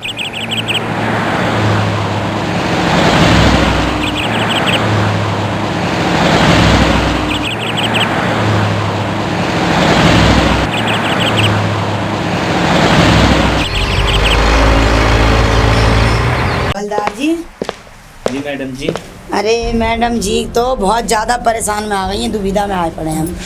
हवलदार जी। जी madam जी। अरे madam जी तो बहुत ज़्यादा परेशान में आ गई हैं, दुविधा में आए पड़े हम।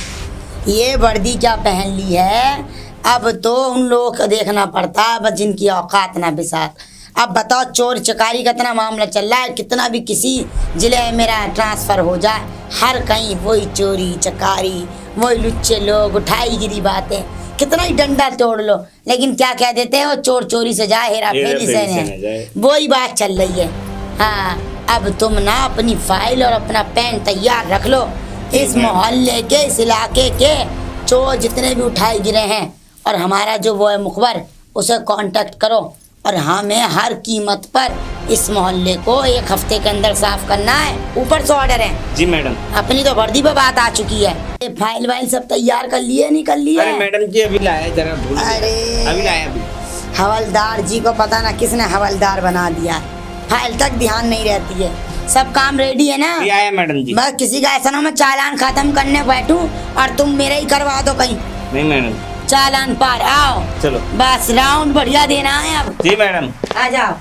ये वर्दी क्या पहन ली है, अब तो उन लोगों को देखना पड़ता है बस जिनकी औकात ना बिसात। अब बताओ चोर चकारी का इतना मामला चल रहा है, कितना भी किसी जिले में मेरा ट्रांसफ़र हो जाए, हर कहीं वही चोरी चकारी, वही लुच्चे लोग, उठाई गिरी बातें, कितना ही डंडा तोड़ लो लेकिन क्या कह देते हैं वो चोर चोरी से जाए हेरा फेरी से नहीं, वही बात चल रही है। हाँ अब तुम ना अपनी फाइल और अपना पेन तैयार रख लो, इस मोहल्ले के इस इलाके के चोर जितने भी उठाए गिरे हैं और हमारा जो वो है मुखबर उसे कांटेक्ट करो और हमें हर कीमत पर इस मोहल्ले को 1 हफ्ते के अंदर साफ करना है। ऊपर से ऑर्डर है। जी मैडम। अपनी तो वर्दी पे बात आ चुकी है। ये फाइल वाइल सब तैयार कर लिए नहीं कर लिए? अरे मैडम जी अभी लाया जरा भूल गया। अरे अभी लाया अभी। हवलदार जी को पता ना किसने हवलदार बना दिया, फाइल तक ध्यान नहीं रहती है। सब काम रेडी है ना? जी आया मैडम जी। बस किसी का ऐसा ना मैं चालान खत्म करने बैठूं और तुम मेरे ही करवा दो कहीं। नहीं मैडम। चालान पार आओ। चलो बस राउंड बढ़िया देना है अब। जी मैडम। आ जाओ।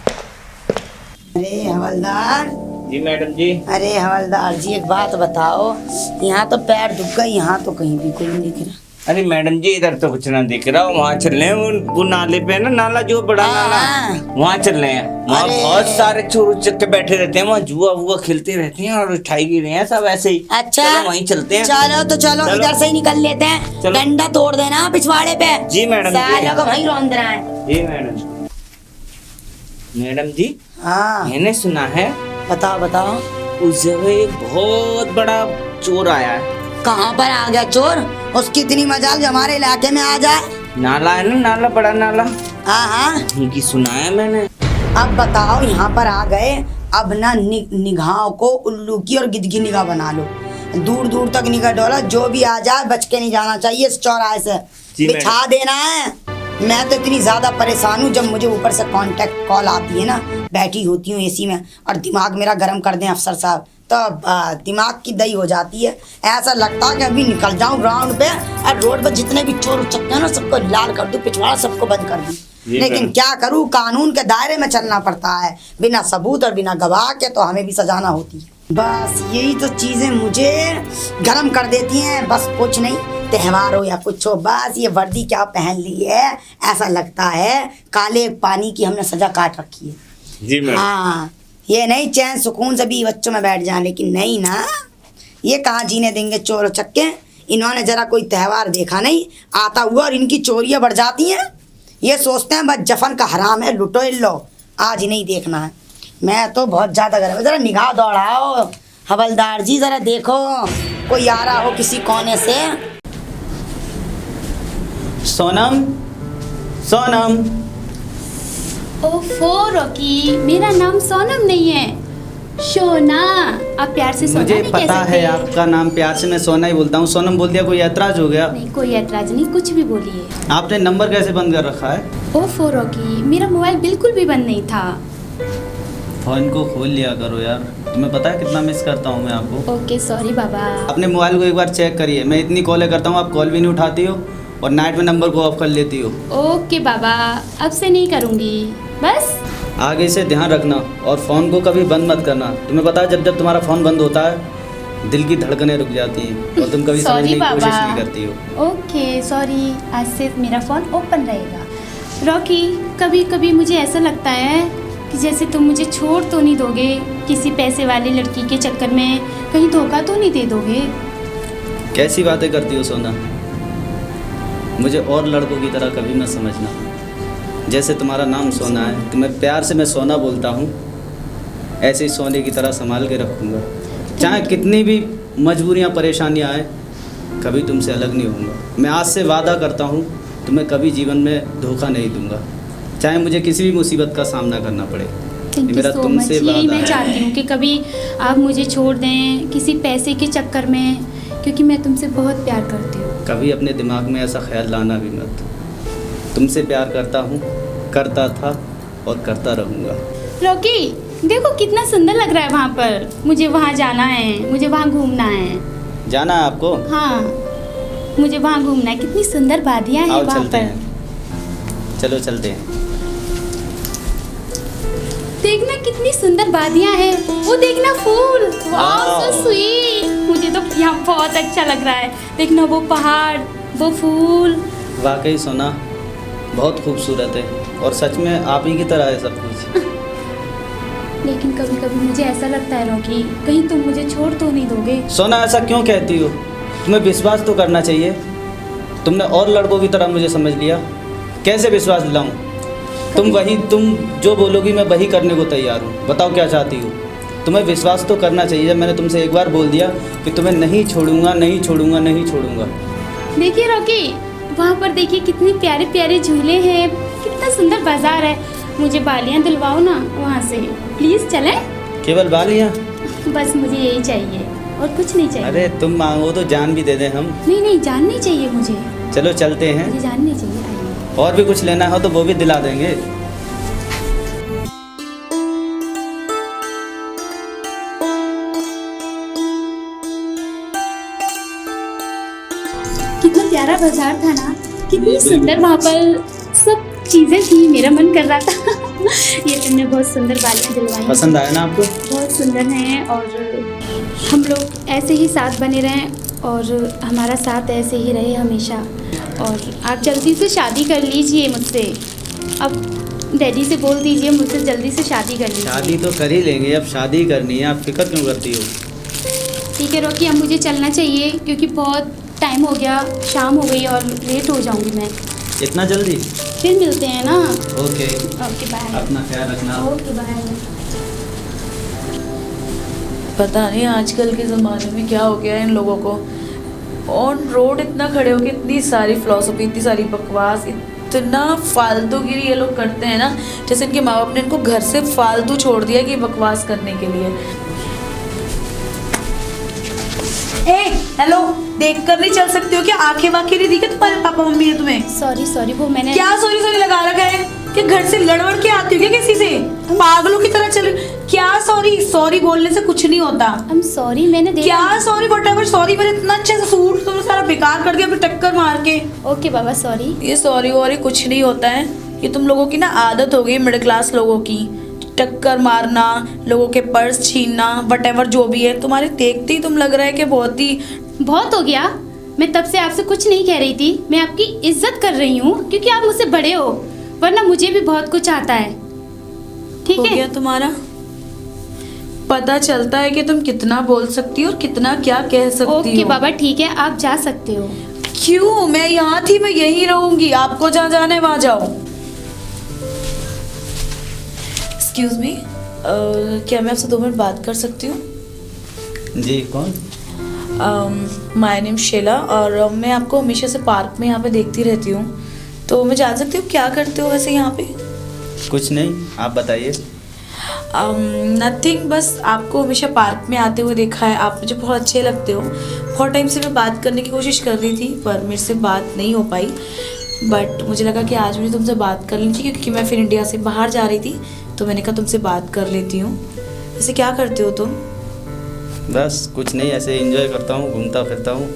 अरे हवलदार। जी मैडम जी। अरे हवलदार जी एक बात बताओ, यहाँ तो पैर दुख गए, यहाँ तो कहीं भी कोई नहीं दिख रहा। अरे मैडम जी इधर तो कुछ ना दिख रहा, वहाँ चल रहे हैं वो नाले पे ना, नाला जो बड़ा नाला वहाँ चल रहे हैं। वहाँ बहुत सारे चोर उचक के बैठे रहते हैं, वहाँ जुआ वुआ खेलते रहते हैं और उठाई गिरे हैं सब ऐसे ही। अच्छा चलो वहीं चलते हैं। चलो तो चलो इधर से ही निकल लेते हैं, डंडा तोड़ देना पिछवाड़े पे। जी मैडम। सालों को वहीं रौंद रहा है। जी मैडम। मैडम जी हाँ मैंने सुना है बताओ बताओ। उस जगह एक बहुत बड़ा चोर आया है। कहाँ पर आ गया चोर? उसकी इतनी मजाल जो हमारे इलाके में आ जाए। नाला है ना, नाला बड़ा नाला। हाँ हाँ उनकी सुना है मैंने। अब बताओ यहाँ पर आ गए, अब ना निगाहों को उल्लू की और गिद्ध की निगाह बना लो, दूर दूर तक निगाह डोला, जो भी आ जाए बच के नहीं जाना चाहिए इस चौराहे से, बिछा देना है। मैं तो इतनी ज्यादा परेशान हूँ जब मुझे ऊपर से कांटेक्ट कॉल आती है ना, बैठी होती हूँ एसी में और दिमाग मेरा गर्म कर दें अफसर साहब, तो दिमाग की दही हो जाती है। ऐसा लगता है कि अभी निकल जाऊं ग्राउंड पे और रोड पर जितने भी चोर उचक्के हैं ना सबको लाल कर दूं, पिछवाड़ा सबको बंद कर दूं। लेकिन क्या करूं, कानून के दायरे में चलना पड़ता है, बिना सबूत और बिना गवाह के तो हमें भी सजाना होती है। बस यही तो चीजें मुझे गर्म कर देती हैं, बस कुछ नहीं, त्योहार हो या कुछ हो, बस ये वर्दी क्या पहन ली है, ऐसा लगता है काले पानी की हमने सजा काट रखी है। जी मैडम। हाँ ये नहीं चैन सुकून से भी बच्चों में बैठ जाए, लेकिन नहीं ना, ये कहाँ जीने देंगे चोर चक्के। इन्होंने जरा कोई त्यौहार देखा नहीं आता हुआ और इनकी चोरियाँ बढ़ जाती हैं। ये सोचते हैं बस जफन का हराम है, लुटो लो, आज ही नहीं देखना है। मैं तो बहुत ज़्यादा गर्म है, ज़रा निगाह दौड़ाओ हवलदार जी, ज़रा देखो कोई आ रहा हो किसी कोने से। सोनम सोनम। ओफो रॉकी, मेरा नाम सोनम नहीं है, शोना। आप प्यार से सोना मुझे नहीं कह पता सकते? है आपका नाम प्यार से मैं सोना ही बोलता हूँ। सोनम बोल दिया, कोई ऐतराज हो गया? नहीं कोई ऐतराज नहीं, कुछ भी बोलिए। आपने नंबर कैसे बंद कर रखा है? ओफो रॉकी, मेरा मोबाइल बिल्कुल भी बंद नहीं था। फ़ोन को खोल लिया करो यार, तुम्हें पता है कितना मिस करता हूँ मैं आपको। ओके सॉरी बाबा। अपने मोबाइल को एक बार चेक करिए, मैं इतनी कॉलें करता हूँ, आप कॉल भी नहीं उठाती हो और नाइट में नंबर को ऑफ कर लेती हो। ओके बाबा, अब से नहीं करूँगी, बस आगे से ध्यान रखना और फ़ोन को कभी बंद मत करना। तुम्हें पता है जब जब तुम्हारा फ़ोन बंद होता है दिल की धड़कनें रुक जाती हैं और तुम कभी समझने की कोशिश नहीं करती हो। ओके सॉरी, आज से मेरा फ़ोन ओपन रहेगा। रॉकी कभी कभी मुझे ऐसा लगता है कि जैसे तुम मुझे छोड़ तो नहीं दोगे, किसी पैसे वाली लड़की के चक्कर में कहीं धोखा तो नहीं दे दोगे? कैसी बातें करती हो सोना, मुझे और लड़कों की तरह कभी मत समझना। जैसे तुम्हारा नाम सोना है, तुम्हें प्यार से मैं सोना बोलता हूँ, ऐसे ही सोने की तरह संभाल के रखूँगा। चाहे कितनी भी मजबूरियाँ परेशानियाँ आए, कभी तुमसे अलग नहीं होऊंगा। मैं आज से वादा करता हूँ तुम्हें कभी जीवन में धोखा नहीं दूंगा, चाहे मुझे किसी भी मुसीबत का सामना करना पड़े। मेरा तुमसे यही मैं वादा चाहती हूँ कि कभी आप मुझे छोड़ दें किसी पैसे के चक्कर में, क्योंकि मैं तुमसे बहुत प्यार करती हूँ। कभी अपने दिमाग में ऐसा ख्याल लाना भी मत। तुमसे प्यार करता हूँ, करता था और करता रहूँगा। रॉकी देखो कितना सुंदर लग रहा है वहाँ पर। मुझे वहाँ जाना है, मुझे वहाँ घूमना है। जाना है आपको? हाँ मुझे वहाँ घूमना है। कितनी सुंदर वादियाँ हैं आओ वहाँ चलते पर। हैं, चलो चलते हैं। देखना कितनी सुंदर वादियाँ हैं। वो देखना फूल, वाह सो वाह। स्वीट। मुझे तो यहाँ बहुत अच्छा लग रहा है। देखना वो पहाड़, वो फूल। वाकई सोना बहुत खूबसूरत है और सच में आप ही की तरह है सब कुछ। लेकिन कभी कभी मुझे ऐसा लगता है रॉकी, कहीं तुम मुझे छोड़ तो नहीं दोगे। सोना ऐसा क्यों कहती हो? तुम्हें विश्वास तो करना चाहिए। तुमने और लड़कों की तरह मुझे समझ लिया। कैसे विश्वास दिलाऊं? तुम जो बोलोगी मैं वही करने को तैयार हूँ। बताओ क्या चाहती हो? तुम्हें विश्वास तो करना चाहिए। जब मैंने तुमसे एक बार बोल दिया कि तुम्हें नहीं छोड़ूंगा, नहीं छोड़ूंगा, नहीं छोड़ूंगा। देखिए रॉकी, वहाँ पर देखिए कितने प्यारे प्यारे झूले हैं, कितना सुंदर बाजार है। मुझे बालियाँ दिलवाओ ना वहाँ से, प्लीज़ चलें। केवल बालियाँ? बस मुझे यही चाहिए और कुछ नहीं चाहिए। अरे तुम मांगो तो जान भी दे दें हम। नहीं नहीं, जान नहीं चाहिए मुझे। चलो चलते हैं। मुझे जान नहीं चाहिए। आइए। और भी कुछ लेना हो तो वो भी दिला देंगे। कितना प्यारा बाजार था ना, कितनी सुंदर वहाँ पर सब चीज़ें थी। मेरा मन कर रहा था। ये तुमने बहुत सुंदर बालियाँ दिलवाई। पसंद आया ना आपको? बहुत सुंदर हैं और हम लोग ऐसे ही साथ बने रहें और हमारा साथ ऐसे ही रहे हमेशा। और आप जल्दी से शादी कर लीजिए मुझसे। अब डैडी से बोल दीजिए मुझसे जल्दी से शादी कर लीजिए। शादी तो कर ही लेंगे, अब शादी करनी है। आप फिक्र क्यों करती हो? ठीक है रॉकी, अब मुझे चलना चाहिए क्योंकि बहुत टाइम हो गया, शाम हो गई और लेट हो जाऊंगी मैं। इतना जल्दी? फिर मिलते हैं ना। Okay, okay bye. अपना ख्याल रखना। Okay bye. पता नहीं आजकल के ज़माने में क्या हो गया है इन लोगों को। ऑन रोड इतना खड़े होके इतनी सारी फिलॉसफी, इतनी सारी बकवास, इतना फालतूगिरी ये लोग करते हैं ना, जैसे इनके माँ बाप ने इनको घर से फालतू छोड़ दिया कि बकवास करने के लिए। ए हेलो, देख कर नहीं चल सकते हो क्या? आंखें वाखें नहीं दिखे तुम्हारे पापा मम्मी ने तुम्हें? सॉरी वो मैंने क्या सॉरी सॉरी लगा रखा है कि घर से लड़वड़ के आती हो क्या किसी से? पागलों की तरह चल। क्या सॉरी बोलने से कुछ नहीं होता। I'm sorry, मैंने देखा। क्या सॉरी वॉटेवर सॉरी, मैंने इतना अच्छा सा सूट तुमने सारा बेकार कर दिया फिर टक्कर मार के। ओके बाबा सॉरी। ये सॉरी वॉरी कुछ नहीं होता है। ये तुम लोगों की ना आदत हो गई, मिडिल क्लास लोगों की। टक्कर मारना, लोगों के पर्स छीनना, वटेवर जो भी है। तुम्हारे देखते ही तुम लग रहा है कि बहुत हो गया। मैं तब से आपसे कुछ नहीं कह रही थी। मैं आपकी इज्जत कर रही हूँ क्योंकि आप मुझसे बड़े हो, वरना मुझे भी बहुत कुछ आता है। ठीक हो है? गया तुम्हारा। पता चलता है कि तुम कितना बोल सकती हो और कितना क्या कह सकती हो। ओके बाबा ठीक है, आप जा सकते हो। क्यों? मैं यहाँ थी, मैं यहीं रहूंगी। आपको जहाँ जाना है वहाँ जाओ। एक्सक्यूज मी, क्या मैं आपसे 2 मिनट बात कर सकती हूँ? जी कौन? माय नेम शेला और मैं आपको हमेशा से पार्क में यहाँ पे देखती रहती हूँ। तो मैं जान सकती हूँ क्या करते हो वैसे यहाँ पे? कुछ नहीं, आप बताइए। नथिंग, बस आपको हमेशा पार्क में आते हुए देखा है। आप मुझे बहुत अच्छे लगते हो। बहुत टाइम से मैं बात करने की कोशिश कर रही थी पर मेरे से बात नहीं हो पाई। बट मुझे लगा कि आज मुझे तुमसे बात कर लेनी चाहिए क्योंकि मैं फिर इंडिया से बाहर जा रही थी, तो मैंने कहा तुमसे बात कर लेती हूँ। वैसे क्या करते हो तुम? बस कुछ नहीं, ऐसे एंजॉय करता हूँ, घूमता फिरता हूँ।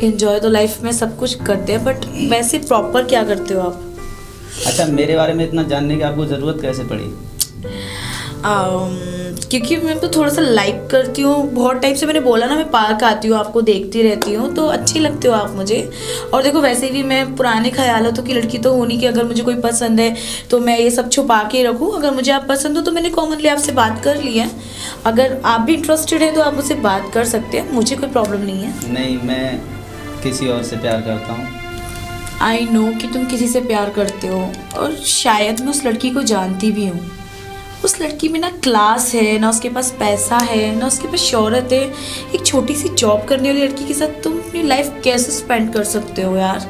एंजॉय तो लाइफ में सब कुछ करते हैं, बट वैसे प्रॉपर क्या करते हो आप? अच्छा, मेरे बारे में इतना जानने की आपको ज़रूरत कैसे पड़ी? क्योंकि मैं तो थोड़ा सा लाइक करती हूँ। बहुत टाइम से मैंने बोला ना, मैं पार्क आती हूँ, आपको देखती रहती हूँ, तो अच्छी लगते हो आप मुझे। और देखो वैसे भी मैं पुराने ख्यालों की लड़की तो होनी कि अगर मुझे कोई पसंद है तो मैं ये सब छुपा के रखूँ। अगर मुझे आप पसंद हो तो मैंने कॉमनली आपसे बात कर ली है। अगर आप भी इंटरेस्टेड हैं तो आप मुझसे बात कर सकते हैं, मुझे कोई प्रॉब्लम नहीं है। नहीं, मैं किसी और से प्यार करता हूँ। आई नो कि तुम किसी से प्यार करते हो और शायद मैं उस लड़की को जानती भी हूँ। उस लड़की में ना क्लास है, ना उसके पास पैसा है, ना उसके पास शोहरत है। एक छोटी सी जॉब करने वाली लड़की के साथ तुम अपनी लाइफ कैसे स्पेंड कर सकते हो यार?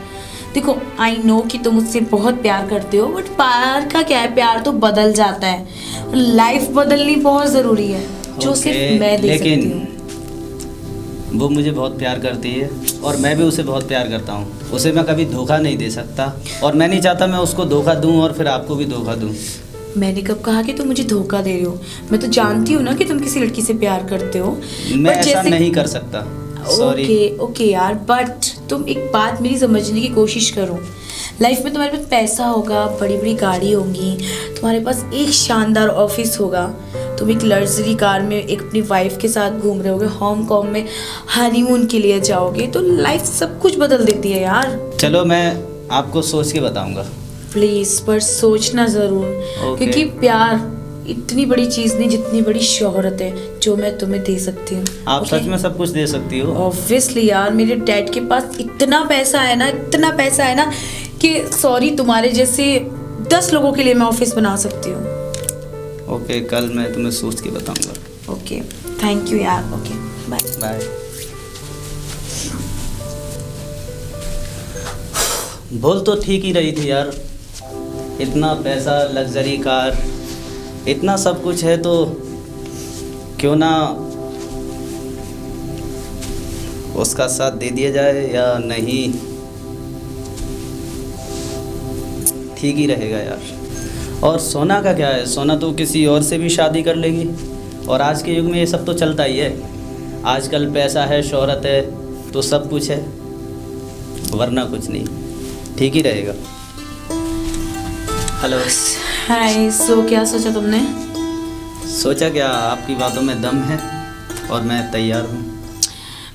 देखो आई नो कि तुम मुझसे बहुत प्यार करते हो, बट प्यार का क्या है, प्यार तो बदल जाता है। लाइफ बदलनी बहुत ज़रूरी है, जो सिर्फ मैं दे सकती हूँ। वो मुझे बहुत प्यार करती है और मैं भी उसे बहुत प्यार करता हूँ। उसे मैं कभी धोखा नहीं दे सकता और मैं नहीं चाहता मैं उसको धोखा दूँ और फिर आपको भी धोखा दूँ। मैंने कब कहा कि तुम मुझे धोखा दे रहे हो? मैं तो जानती हूँ ना कि तुम किसी लड़की से प्यार करते हो। मैं But ऐसा जैसे- नहीं कर सकता, सॉरी। ओके यार, बट तुम एक बात मेरी समझने की कोशिश करो। लाइफ में तुम्हारे पास पैसा होगा, बड़ी बड़ी गाड़ी होंगी, तुम्हारे पास एक शानदार ऑफिस होगा, तुम एक लग्जरी कार में एक अपनी वाइफ के साथ घूम रहे होगे, हांगकांग में हनीमून के लिए जाओगे, तो लाइफ सब कुछ बदल देती है यार। चलो मैं आपको सोच के बताऊंगा। प्लीज, पर सोचना जरूर, क्योंकि प्यार इतनी बड़ी चीज नहीं जितनी बड़ी शोहरत है जो मैं तुम्हें दे सकती हूँ। आप सच में सब कुछ दे सकती हो? ऑब्वियसली यार, मेरे डैड के पास इतना पैसा है ना, इतना पैसा है ना कि सॉरी, तुम्हारे जैसे 10 लोगों के लिए मैं ऑफिस बना सकती हूँ। ओके, कल मैं तुम्हें सोच के बताऊंगा। ओके, थैंक यू यार। Okay, bye bye. बोल तो ठीक ही रही थी यार, इतना पैसा, लग्जरी कार, इतना सब कुछ है तो क्यों ना उसका साथ दे दिया जाए या नहीं, ठीक ही रहेगा यार। और सोना का क्या है, सोना तो किसी और से भी शादी कर लेगी और आज के युग में ये सब तो चलता ही है। आजकल पैसा है, शोहरत है तो सब कुछ है, वरना कुछ नहीं, ठीक ही रहेगा। हेलो। हाय, सो क्या सोचा तुमने? सोचा क्या, आपकी बातों में दम है और मैं तैयार हूँ।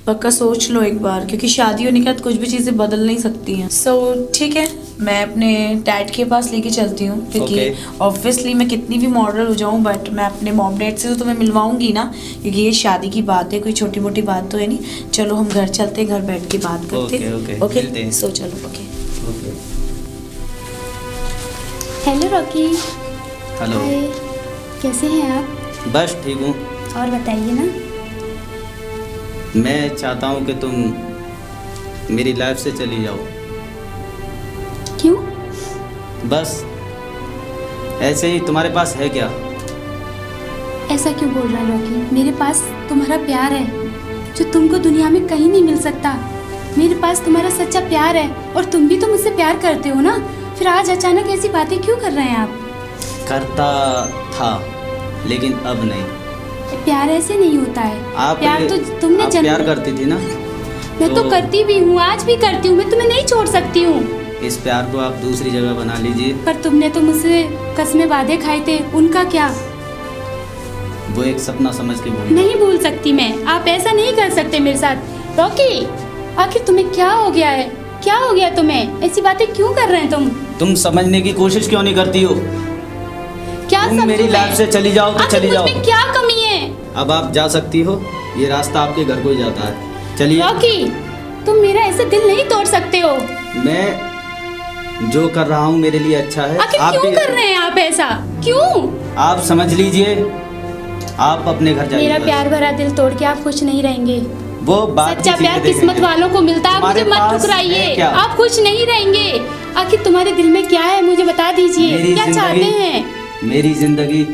पक्का सोच लो एक बार, क्योंकि शादी होने के बाद कुछ भी चीज़ें बदल नहीं सकती हैं। सो ठीक है, मैं अपने डैड के पास लेके चलती हूँ, क्योंकि ऑब्वियसली मैं कितनी भी मॉडल हो जाऊँ बट मैं अपने मॉम डैड से तो तुम्हें मिलवाऊंगी ना, क्योंकि ये शादी की बात है, कोई छोटी मोटी बात तो है नहीं। चलो हम घर चलते हैं, घर बैठ के बात करते हैं। ओके, सो चलो। ओके। Hello Rocky. हेलो। हाय, कैसे हैं आप? बस ठीक हूँ। और बताइए ना। मैं चाहता हूँ कि तुम मेरी लाइफ से चली जाओ। क्यों? बस ऐसे ही। तुम्हारे पास है क्या? ऐसा क्यों बोल रहा है रॉकी? मेरे पास तुम्हारा प्यार है जो तुमको दुनिया में कहीं नहीं मिल सकता। मेरे पास तुम्हारा सच्चा प्यार है और तुम भी तो मुझसे प्यार करते हो ना, फिर आज अचानक ऐसी बातें क्यों कर रहे हैं आप? करता था लेकिन अब नहीं। प्यार ऐसे नहीं होता है। आप प्यार तो तुमने आप प्यार करती थी ना? मैं तो करती भी हूँ, आज भी करती हूँ, मैं तुम्हें नहीं छोड़ सकती हूँ। इस प्यार को आप दूसरी जगह बना लीजिए। पर तुमने तो मुझसे कसमें वादे खाए थे, उनका क्या? वो एक सपना समझ के भूल। नहीं भूल सकती मैं। आप ऐसा नहीं कर सकते मेरे साथ। रॉकी, आखिर तुम्हें क्या हो गया है? क्या हो गया तुम्हें? ऐसी बातें क्यों कर रहे हैं तुम? तुम समझने की कोशिश क्यों नहीं करती हो? क्या तुम समझूं मेरी मैं? लाइफ से चली जाओ तो आखिर चली जाओ। मुझमें क्या कमी है? अब आप जा सकती हो, ये रास्ता आपके घर को ही जाता है, चलिए। रॉकी, तुम मेरा ऐसे दिल नहीं तोड़ सकते हो। मैं जो कर रहा हूँ मेरे लिए अच्छा है। आखिर आप क्यों भी- कर रहे हैं आप ऐसा? क्यों? आप समझ लीजिए, आप अपने घर जाइए। मेरा बस। प्यार भरा दिल तोड़ के आप खुश नहीं रहेंगे। वो बात सच्चा किसी प्यार के देखेंगे। किस्मत वालों को मिलता है। आप मुझे हमारे मत पास है ठुकराइए। क्या? आप खुश नहीं रहेंगे। आखिर तुम्हारे दिल में क्या है, मुझे बता दीजिए। मेरी क्या चाहते जिंदगी- हैं? मेरी जिंदगी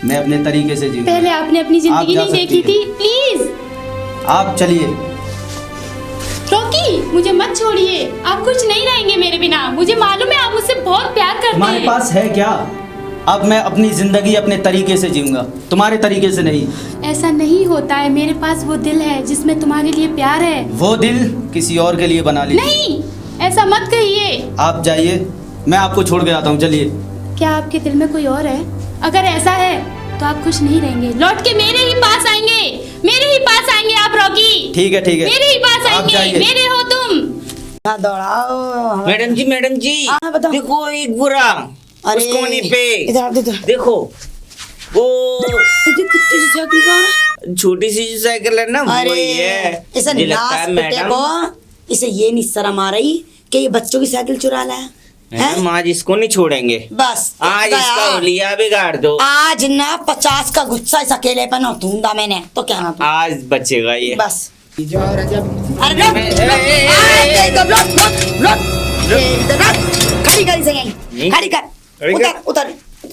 मैं अपने तरीके से जीऊंगा। पहले आपने अपनी जिंदगी जा नहीं सकती देखी हैं। थी। प्लीज आप चलिए। रॉकी, मुझे मत छोड़िए। आप कुछ नहीं रहेंगे मेरे बिना। मुझे मालूम है आप मुझसे बहुत प्यार करते तुम्हारे हैं। पास है क्या? अब मैं अपनी जिंदगी अपने तरीके से जीऊंगा, तुम्हारे तरीके से नहीं। ऐसा नहीं होता है। मेरे पास वो दिल है जिसमें तुम्हारे लिए प्यार है। वो दिल किसी और के लिए बना लीजिए। नहीं, ऐसा मत कहिए। आप जाइए, मैं आपको छोड़ के आता हूँ, चलिए। क्या आपके दिल में कोई और है? अगर ऐसा है तो आप खुश नहीं रहेंगे। लौट के मेरे ही पास आएंगे। मेरे ही पास आएंगे आप रॉकी। ठीक है, ठीक है। मेरे ही पास आप आएंगे। जाइए। मेरे हो तुम। हाँ, दौड़ाओ। मैडम जी हाँ, बताओ। देखो एक बुरा अरे, उस कोने पे इधर आओ, इधर। देखो वो ये कितनी सी साइकिल का? छोटी सी जो साइकिल है ना अरे, वही है। इसे मुझे लगता नास है पिटे को, इसे ये नहीं शर्म आ रही कि ये बच्चों की साइकिल चुरा लाया है। हम आज इसको नहीं छोड़ेंगे। बस आज गया। इसका होलिया बिगाड़ दो। आज ना 50 का गुस्सा इस अकेलेपन उठूंगा मैंने, तो क्या ना आज बचेगा ये। बस। अरे रुक, खड़ी करी से यहीं, खड़ी कर, उतर उतर,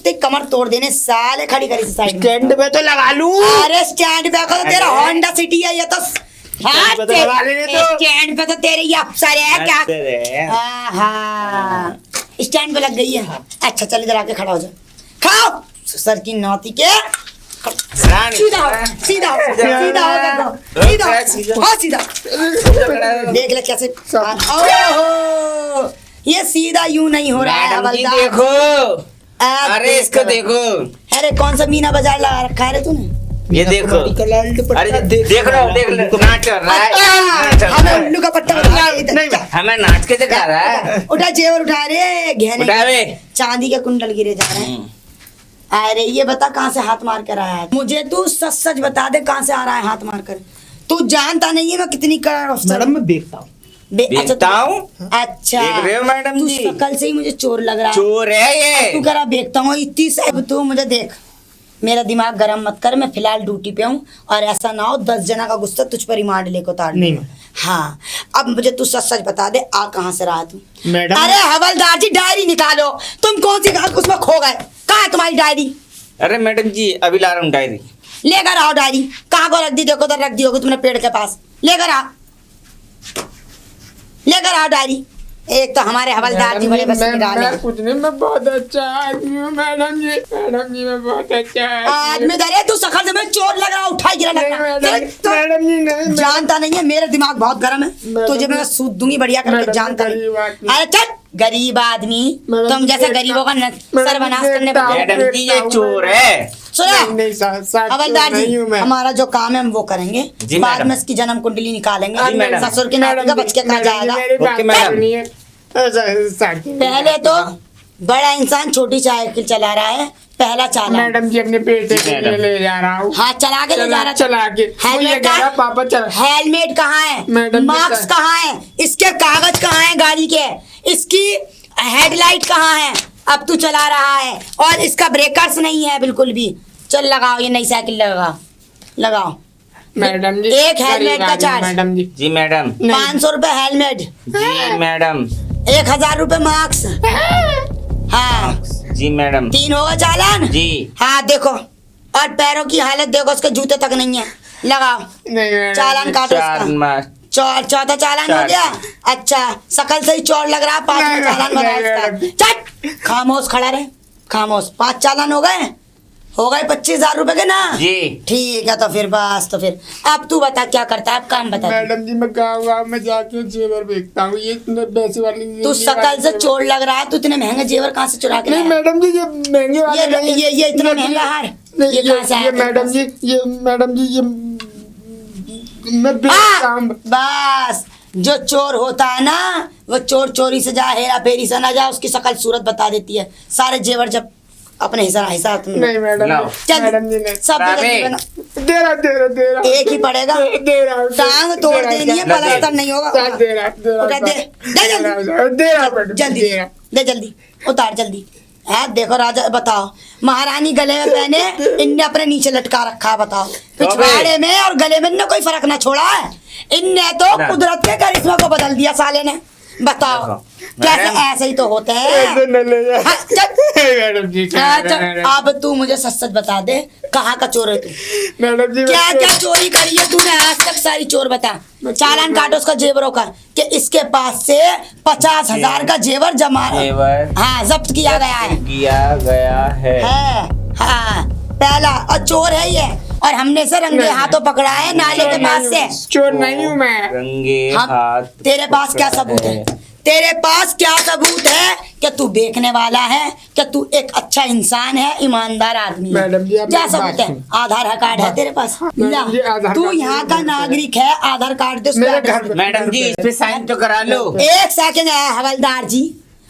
तेरी कमर तोड़ देने साले, खड़ी करी से साइड में। स्टैंड पे तो लगा लूं। अरे स्टैंड पे तो तेरा होंडा सिटी है, ये तो हाँ, पता लगा लेंगे तो। स्टैंड पे तो तेरे ये अफसर है क्या? अफसर है। हाँ, स्टैंड पे लग गई है। अच्छा चल इधर आके खड़ा हो जा। खाओ सर की नौती के। सीधा हो, सीधा हो, सीधा हो, देखो, सीधा हो, हाँ सीधा। देख ले कैसे। ओहो, ये सीधा यूं नहीं हो रहा है मैडम जी हवलदार। देखो, अब अरे इसको देखो, अरे कौन सा मीना बाजार लगा रखा है रे तूने? ये देखो, अरे देख लो नाच कर रहा है, हमें उल्लू का पट्टा बता रहा है इधर। नहीं हमें नाच के दिखा रहा है। उठा जेवर उठा रे, गहने उठा रे। चांदी के कुंडल गिरे जा रहे हैं। अरे ये बता कहाँ से हाथ मार कर आया है? मुझे तू सच सच बता दे कहाँ से आ रहा है हाथ मार कर। तू जानता नहीं है मैं कितनी करोड़ अफसर मैडम मैं देखता हूँ। देखता हूँ। अच्छा देख रहे हो मैडम तू जी? कल से ही मुझे चोर लग रहा है। चोर है ये। तू करा देखता हूँ इतनी साहब। तू मुझे देख, मेरा दिमाग गरम मत कर, मैं फिलहाल ड्यूटी पे हूँ और ऐसा ना हो 10 जना का गुस्सा तुझ पर रिमांड लेकर उतार दूं। नहीं मैडम। हाँ अब मुझे तू सच सच बता दे आ कहाँ से रहा तू? मैडम। अरे हवलदार जी डायरी निकालो। तुम कौन सी उसमें खो गए? कहाँ है तुम्हारी डायरी? अरे मैडम जी अभी ला रहा हूँ डायरी। लेकर आओ डायरी। कहाँ को रख दी? देखो उधर रख दी होगी तुमने पेड़ के पास। लेकर आओ, लेकर आओ डायरी। एक तो हमारे हवलदार जी बड़े बस मैं कुछ नहीं, मैं बहुत अच्छा आदमी हूँ मैडम जी मैं बहुत अच्छा आदमी धरे तू सखर से मैं चोर लग रहा उठाई गिरा लग रहा। मैडम जी नहीं जानता नहीं है मेरा दिमाग बहुत गर्म है। तुझे मैं सूद दूंगी बढ़िया करके। जानता नहीं। अरे चल गरीब आदमी, तुम जैसे गरीबों का सर्वनाश करने मैडम जी ये चोर है। सुनो हवलदार जी, हमारा जो काम है हम वो करेंगे। जी बाद मैडम। में इसकी जन्म कुंडली निकालेंगे। जी मैडम। ससुर के नाते का बच के कहाँ जाएगा? Okay madam. पहले तो बड़ा इंसान छोटी साइकिल चला रहा है, पहला चालान। मैडम जी अपने बेटे के लिए ले जा रहा हूँ। हाँ चला के ले जा रहा। चला के हेलमेट कहा पापा चला। हेलमेट कहाँ है? मैडम जी मार्क्स का- कहाँ है? इसके कागज कहाँ है गाड़ी के? इसकी हेडलाइट कहाँ है? अब तू चला रहा है और इसका ब्रेकर्स नहीं है बिल्कुल भी। चल लगाओ ये नई साइकिल लगाओ, लगाओ। मैडम जी एक हेलमेट का चार्ज। मैडम जी जी मैडम। 500 रुपए हेलमेट, जी मैडम। 1000 रुपए मार्क्स। हाँ जी मैडम। 3 होगा चालान। जी। हाँ देखो, और पैरों की हालत देखो, उसके जूते तक नहीं है। लगाओ नहीं मैडम चालान काटो चार इसका। मार्क्स। चौथा चालान हो चार। गया। अच्छा शकल से ही चोर लग रहा है। 5वां चालान बना इसका। चट खामोश खड़ा रहे, खामोश। 5 चालान हो गए 25,000 रुपए के ना? जी। ठीक है तो फिर बस, तो फिर अब तू बता क्या करता है? अब काम बता। मैडम जी मैं गाँव में जाके जेवर बेचता हूँ। ये पैसे वाली तू शकल से चोर लग रहा है। तू इतने महंगे जेवर कहाँ से चुरा के नहीं लाया? मैडम जी ये महंगे वाले नहीं। ये इतना महंगा हार नहीं ये कहाँ से आया ये तेरे मैडम पास? जी ये मैडम जी ये मैं बेचता हूँ। बस जो चोर होता है ना वो चोर चोरी से जा, हेरा फेरी से ना जा, उसकी शकल सूरत बता देती है। सारे जेवर जब अपने हिसाब नहीं मैडम लाओ। चल मैडम जी नहीं। सब रावे। दे रहा एक ही पड़ेगा। दे रहा टांग तोड़ देनी है, पलस्तर नहीं होगा। दे रहा उठा दे, दे जल्दी, दे रहा मैडम जल्दी दे रहा। दे जल्दी, उतार जल्दी। है देखो राजा, बताओ महारानी गले में पहने, इनने अपने नीचे लटका रखा है। बताओ पिछवाड़े में और गले में इनने कोई फर्क ना छोड़ा है। इनने तो ना। कुदरत के करिश्मा को बदल दिया साले ने। बताओ देखो, कैसे? मैडम। ऐसे ही तो होते ऐसे हैं। न ले जा। हाँ, चल। मैडम जी हाँ, चल, अब तू मुझे सच सच बता दे कहाँ का चोर है तू? मैडम जी क्या क्या चोरी करी है तूने आज तक? सारी चोर बता। चालान काटो उसका जेवरों का कि इसके पास से 50,000 का जेवर जमा जेवर हाँ जब्त किया गया है। है। हाँ पहला और चोर है ये, और हमने से रंगे हाथों पकड़ा है नाले के पास से। चोर नहीं हूँ मैं। रंगे हम हाथ। तेरे पास क्या सबूत है? तेरे पास क्या सबूत है कि तू बेचने वाला है, कि तू एक अच्छा इंसान है, ईमानदार आदमी है? मैडम जी, आप क्या मेरी बात सबूत है? सुनिए। आधार कार्ड है तेरे पास? मैडम जी, आधार तू कार्ड यहाँ मेरे का घर पे है। नागरिक है, आधार कार्ड दे। मेरे घर पे- मैडम जी इस पे साइन तो करा लो। एक सेकंड है हवलदार जी,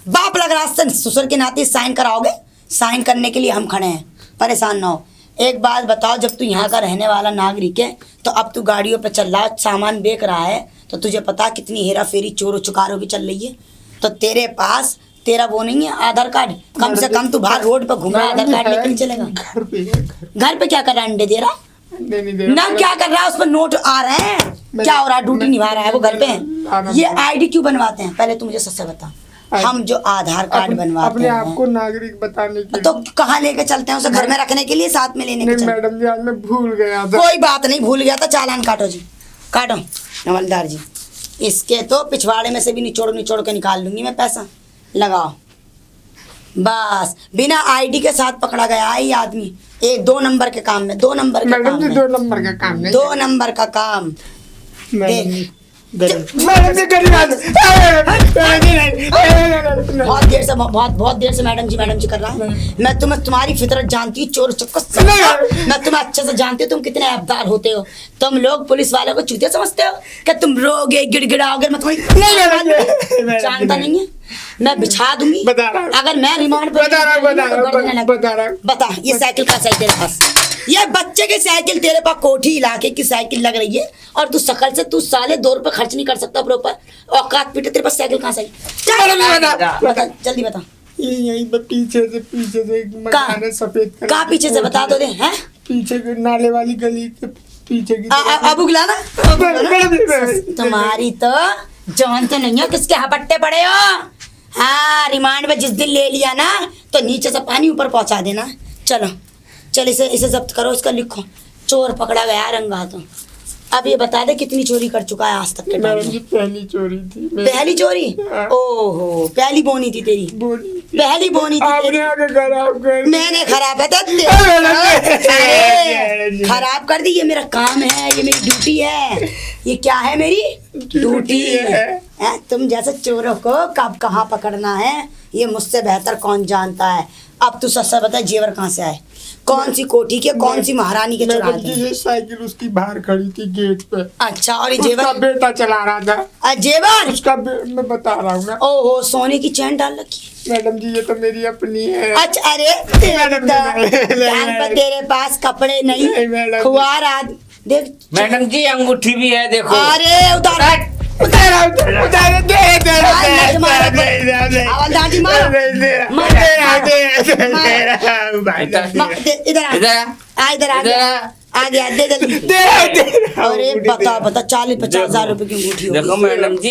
बाप लग रहा है, ससुर के नाते साइन कराओगे? साइन करने के लिए हम खड़े हैं, परेशान ना हो। एक बात बताओ, जब तू यहाँ का रहने वाला नागरिक है तो अब तू गाड़ियों पे चल रहा है, सामान बेच रहा है, तो तुझे पता कितनी हेरा फेरी चोरों चुकारों की चल रही है? तो तेरे पास तेरा वो नहीं है आधार कार्ड? कम से कम तू बाहर रोड पर घूम रहा है, आधार कार्ड लेके नहीं चलेगा? घर पे है, घर पे क्या कर रहा है? अंडे दे रहा? नहीं दे ना क्या कर रहा है? उस पर नोट आ रहे हैं, क्या हो रहा है? ड्यूटी निभा रहा है वो घर पे? ये आईडी क्यों बनवाते हैं? पहले तू मुझे सच से बता। हम जो आधार कार्ड बनवाते अपने आप को हैं नागरिक बताने के तो कहाँ लेके चलते हैं? उसे घर में रखने के लिए, साथ में लेने के नहीं चलते? मैडम जी आज मैं भूल गया था। कोई बात नहीं, भूल गया था, चालान काटो जी। काटो हवलदार जी, इसके तो पिछवाड़े में से भी निचोड़ निचोड़ के निकाल लूंगी मैं पैसा। लगाओ बस, बिना आईडी के साथ पकड़ा गया है ये आदमी। एक 2 नंबर के काम में, 2 नंबर के मैडम काम जी में, 2 नंबर का काम नहीं। 2 नंबर का काम। मैडम जी देख, मैडम जी करी बात। बहुत देर से मैडम जी कर रहा है। मैं तुम्हारी फितरत जानती हूँ, चोर चक्कर मैं तुम्हें अच्छे से जानती हूँ, तुम कितने ऐबदार होते हो। तुम लोग पुलिस वालों को चूतिया समझते हो क्या? तुम रोगे गिड़गिड़ाओगे, मैं तुम्हारी जानता नहीं है। मैं बिछा दूंगी बता रहा हूँ। अगर मैं रिमांड पर बता रहा हूँ। बता, ये साइकिल का साइकिल तेरे पास, ये बच्चे की साइकिल तेरे पास कोठी इलाके की साइकिल लग रही है, और तू शकल से तू साले 2 रुपए खर्च नहीं कर सकता प्रॉपर। औकात पीटे, तेरे पास साइकिल कहाँ से? बता जल्दी बता। यही पीछे से एक मकान है सफेद कलर। कहाँ पीछे से बता दो दे हैं? पीछे के नाले वाली गली के पीछे की अब उगला ना तुम्हारी तो जान तो नहीं है, किसके हपट्टे पड़े हो। हाँ, रिमांड में जिस दिन ले लिया ना तो नीचे से पानी ऊपर पहुंचा देना। चलो चल, इसे जब्त करो, इसका लिखो चोर पकड़ा गया रंगा हाथों। अब ये बता दे कितनी चोरी कर चुका है आज तक के टाइम मैडम जी में? पहली चोरी थी। पहली चोरी? हाँ। ओहो, पहली बोनी थी तेरी? पहली बोनी थी आपने तेरी? आगे खराब कर दी। मैंने खराब है अरे खराब कर दी। ये मेरा काम है, ये मेरी ड्यूटी है। ये क्या है? मेरी ड्यूटी है। तुम जैसे चोरों को कब कहाँ पकड़ना है ये मुझसे बेहतर कौन जानता है। अब तू सच बता, जेवर कहाँ से आए? कौन सी कोठी के, कौन सी महारानी के चुरा मैडम जी ये साइकिल उसकी बाहर खड़ी थी गेट पे। अच्छा, और ये उसका जेवर? बेटा चला रहा था। जेवर उसका मैं बता रहा हूँ ना। ओहो, सोने की चैन डाल रखी। मैडम जी ये तो मेरी अपनी है। अच्छा, अरे मैडम जी, जान पर तेरे पास कपड़े नहीं, नहीं, मैडम। खुआर आदमी देख। मैडम जी अंगूठी भी है, देखो। अरे उतार अरे बता 40-50 हजार रुपए की अंगूठी देखो मैडम जी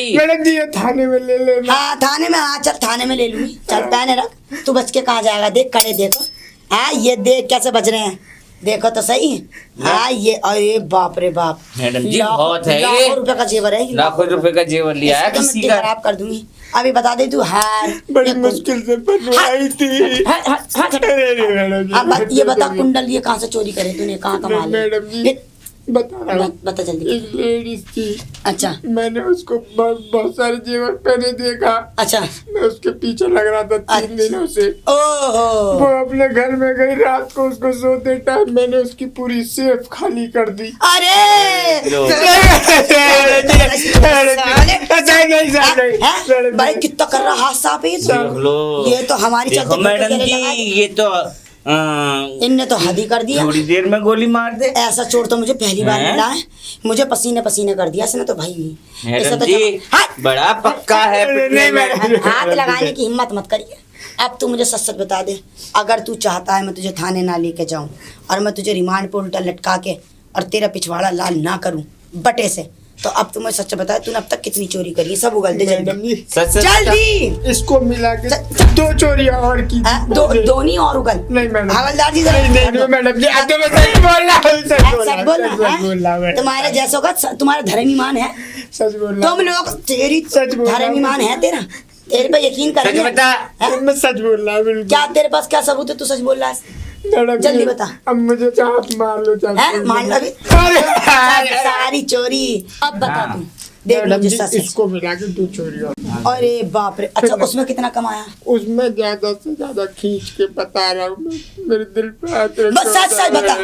ये थाने में ले लेना। हाँ थाने में, हाँ चल थाने में ले लूंगी। चल पहने रख, तू बच के कहाँ जाएगा? देख कड़े देखो, हाँ ये देख कैसे बज रहे हैं, देखो तो सही। हाँ ये, अरे बाप रे बाप मैडम जी बहुत है ये। लाखों रुपए का जेवर है, लाखों रुपए का जेवर लिया है इसको तो किसी मिट्टी का। खराब कर दूंगी। अभी बता दे तू हार बड़ी मुश्किल से बनवाई थी। अब ये बता कुंडल ये कहाँ से चोरी करे तूने, कहाँ कमा लिया? मैडम जी बता रहा हूँ। बता जल्दी। एक लेडीज थी, अच्छा मैंने उसको बहुत सारे जेवर पहने देखा। अच्छा, मैं उसके पीछे लग रहा था 3 दिनों से। ओहो, वो अपने घर में गई, रात को उसको सोते टाइम मैंने उसकी पूरी सेफ खाली कर दी। अरे भाई कितना कर रहा हादसा पे ये देख लो, ये तो हमारी देखो चलते मैडम फिरते जी चले लगा। ये तो इनने तो हद ही कर दिया। थोड़ी देर में गोली मार दे। ऐसा चोर तो मुझे पहली बार हैं? मिला है, मुझे पसीने पसीने कर दिया इसने तो भाई। मैडम तो जी बड़ा पक्का है पिटने में। हाथ लगाने की हिम्मत मत करिए। अब तू मुझे सच सच बता दे, अगर तू चाहता है मैं तुझे थाने ना लेके जाऊं और मैं तुझे रिमांड पर उल्टा लटका के और तेरा पिछवाड़ा लाल ना करूं बटे से, तो अब तू मुझे सच बता, तूने अब तक कितनी चोरी करी है? सब उगल दे मैडम जल्दी जी सच सच जल्दी। इसको मिला के 2 चोरियां और की थी। दोनी और उगल। नहीं मैडम, हवलदार जी नहीं मैडम जी, अब तो मैं सच बोल रहा हूँ। सच बोलना मैं। है? तुम्हारे जैसों का तुम्हारा धर्मीमान है। सच बोल रहा तुम लोग तेरी सच बोल रहा हूँ। धर्मीमान है तेरा, तेरे पे यकीन सच करेंगे। बता। हैं? मैं सच बोल रहा हूँ बिल्कुल। क्या तेरे पास क्या सबूत है? तू सच बोल रहा है? मैडम जल्दी जी, बता। अब मुझे चाप मार लो हैं? मान अभी सारी चोरी। अब बता तू, देख मैडम मुझे जी सच। इसको मिला के 2 चोरियां। अरे बाप रे, अच्छा उसमें कितना कमाया? उसमें ज्यादा से ज्यादा खींच के बता रहा हूँ, मेरे दिल पे हाथ रखो। बस सच सच बता।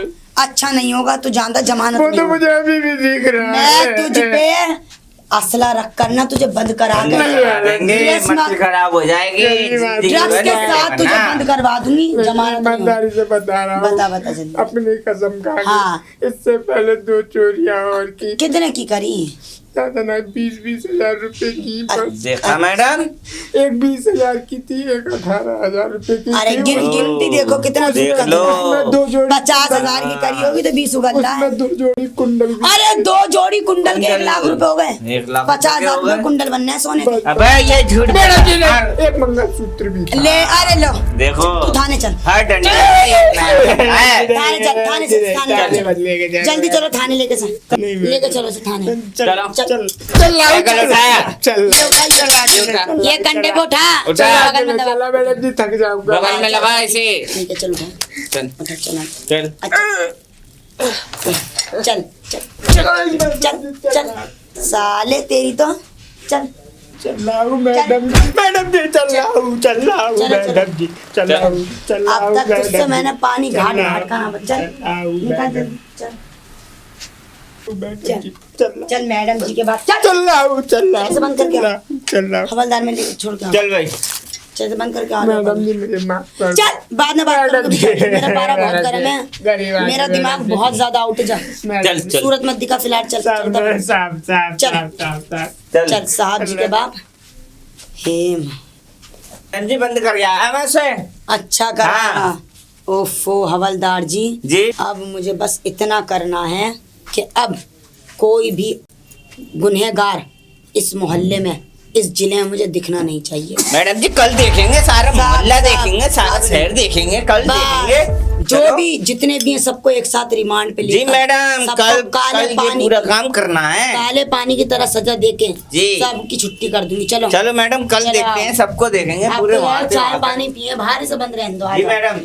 अच्छा नहीं होगा तो जानता जमानत वो नहीं तो होगी। मुझे अभी भी दिख रहा है। मैं तुझ पे असला रख कर ना तुझे बंद करा के देंगे, ड्रग्स मस्ती खराब हो जाएगी। ड्रग्स के साथ तुझे बंद करवा दूंगी, जमानत नहीं होगी। ईमानदारी से बता रहा हूँ। बता जल्दी। अपनी कसम खा के। हाँ। इससे पहले 2 चोरियां और की। कितने की करी? ज्यादा ना 20-20 हजार रुपए की। बस देखा मैडम, एक 20 हजार की थी, एक 18,000 रुपए की अरे थी। गिनती देखो कितना देख दूर लो। उसमें 2 जोड़ी 50,000 की करी होगी तो 20 उगल रहा है। उसमें 2 जोड़ी कुंडल भी। अरे 2 जोड़ी कुंडल के 1 लाख रुपए हो गए। 1 लाख 50,000 रुपए हो रुपए गए। कुंडल बनने हैं सोने के। बस। अबे ये झूठ मैडम जी बोल। ने एक मंगलसूत्र भी था। ले अरे लो देखो तू थाने चल हट थाने चल, थाने चल। जल्दी चलो थाने लेके चल, लेके चलो से थाने। चलो चल साइकिल उठाया ये कंधे पे उठा, उठा। बगल में दबा, चला मैडम जी, थक जाऊंगा। बगल में लगा इसे। ठीक है चल उठा, चल उठा चला। चल चल चल चल चल साले तेरी तो चल। चलाऊं मैडम जी, मैडम जी चलाऊं चलो, मैडम जी, चलाऊं अब तक तुझसे मैडम मैंने पानी घाट घाट का ना चल चलाऊं निकाल मैडम जल्दी, चल मैडम जी, चलाऊं चल मैडम जी के बाद चल चलाऊं ऐसे बंद करके आ। चलाऊं हवलदार में लेके छोड़ के आ। चल भाई चल से बंद करके आ जाओ। मैडम जी मुझे माफ कर दो। चल बाद में बात मैडम जी, करूंगी, मेरा पारा बहुत गर्म है, गरीब आदमी, मेरा दिमाग मैडम जी। बहुत ज्यादा आउट जा। चल चल सूरत मत दिखा फिलहाल, चल चल दबा। साहब चल साहब जी के बाप हेम जी बंद कर गया है वैसे। अच्छा करा। हाँ। ओफो हवलदार जी जी अब मुझे बस इतना करना है कि अब कोई भी गुनहगार इस मोहल्ले में, इस जिले में मुझे दिखना नहीं चाहिए। मैडम जी कल देखेंगे, सारा मोहल्ला साहब, देखेंगे, सारा साहब। शहर देखेंगे, कल देखेंगे। जो चलो। भी जितने भी हैं सबको एक साथ रिमांड पे जी लेकर मैडम सबको कल काले कल ये पानी पूरा की- काम करना है। काले पानी की तरह सजा देके जी। सबकी छुट्टी कर दूंगी। चलो चलो मैडम कल चलो। देखते हैं, सबको देखेंगे आप पूरे तो वहाँ यार से चाय वहाँ तक। पानी पिए, बाहर से बंद रहने दो। आ जी जाओ। मैडम।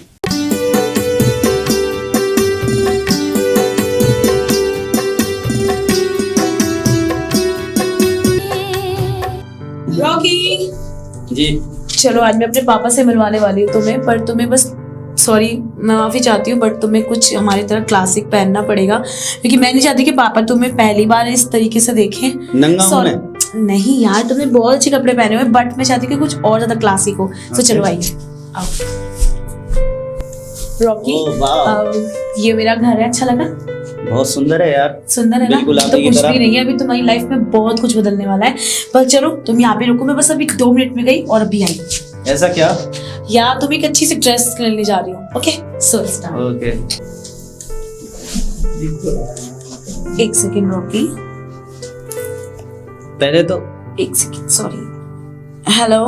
रॉकी जी चलो आज मैं अपने पापा से मिलवाने वाली हूँ तुम्हें, पर तुम्हें बस सॉरी मैं माफ़ी चाहती हूँ, बट तुम्हें कुछ हमारी तरह क्लासिक पहनना पड़ेगा, क्योंकि मैं नहीं चाहती कि पापा तुम्हें पहली बार इस तरीके से देखें। नंगा हूँ Sorry, मैं? नहीं यार तुमने बहुत अच्छे कपड़े पहने हुए, बट मैं चाहती हूँ कि कुछ और ज्यादा क्लासिक हो। तो चलो आइए आओ। रॉकी ओह, वाह। ये मेरा घर है, अच्छा लगा? बहुत सुंदर है यार। सुंदर है ना? बिल्कुल तो आपकी कुछ तरह। भी नहीं है, अभी तुम्हारी लाइफ में बहुत कुछ बदलने वाला है। पर चलो तुम यहाँ पे रुको, मैं बस अभी 2 मिनट में गई और अभी आई। ऐसा क्या? या तुम एक अच्छी सी ड्रेस लेने जा रही हो। Okay so start. ओके एक सेकेंड रॉकी, पहले तो एक सेकेंड सॉरी। हेलो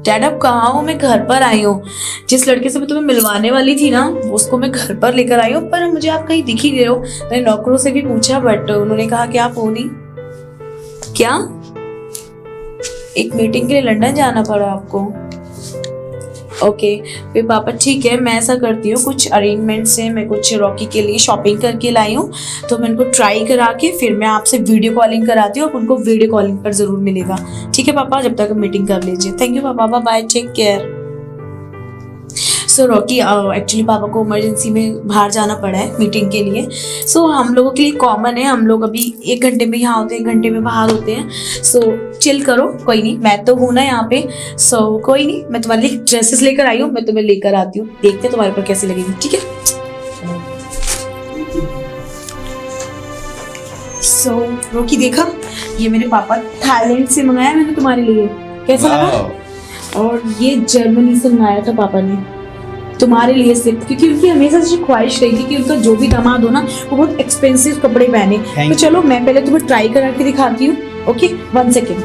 डैड, अब कहाँ हो? मैं घर पर आई हूँ। जिस लड़के से मैं तुम्हें मिलवाने वाली थी ना, उसको मैं घर पर लेकर आई हूँ, पर मुझे आप कहीं दिख ही नहीं रहे हो। मैंने नौकरों से भी पूछा, बट उन्होंने कहा कि आप हो नहीं। क्या? एक मीटिंग के लिए लंदन जाना पड़ा आपको? ओके फिर पापा ठीक है, मैं ऐसा करती हूँ, कुछ अरेंजमेंट से मैं कुछ रॉकी के लिए शॉपिंग करके लाई हूँ, तो मैं उनको ट्राई करा के फिर मैं आपसे वीडियो कॉलिंग कराती हूँ। आप उनको वीडियो कॉलिंग पर ज़रूर मिलेगा, ठीक है पापा? जब तक मीटिंग कर लीजिए। थैंक यू पापा, बाय, टेक केयर। सो रॉकी एक्चुअली पापा को इमरजेंसी में बाहर जाना पड़ा है मीटिंग के लिए। सो हम लोगों के लिए कॉमन है, हम लोग अभी 1 घंटे में यहाँ होते हैं, 1 घंटे में बाहर होते हैं। सो चिल करो, कोई नहीं, मैं तो हूँ ना यहाँ पे। सो कोई नहीं, मैं तुम्हारे लिए ड्रेसेस लेकर आई हूँ, मैं तुम्हें लेकर आती हूँ, देखते हैं तुम्हारे ऊपर कैसी लगेगी, ठीक है? सो रॉकी देखा, ये मेरे पापा थाईलैंड से मंगाया मैंने तुम्हारे लिए, कैसा लगा? और ये जर्मनी से मंगाया था पापा ने तुम्हारे लिए सिर्फ, क्योंकि उनकी हमेशा से ख्वाहिश रही थी कि उनका जो भी दामाद हो ना वो बहुत एक्सपेंसिव कपड़े पहने। तो चलो मैं पहले तुम्हें ट्राई करा के दिखाती हूँ। Okay 1 second.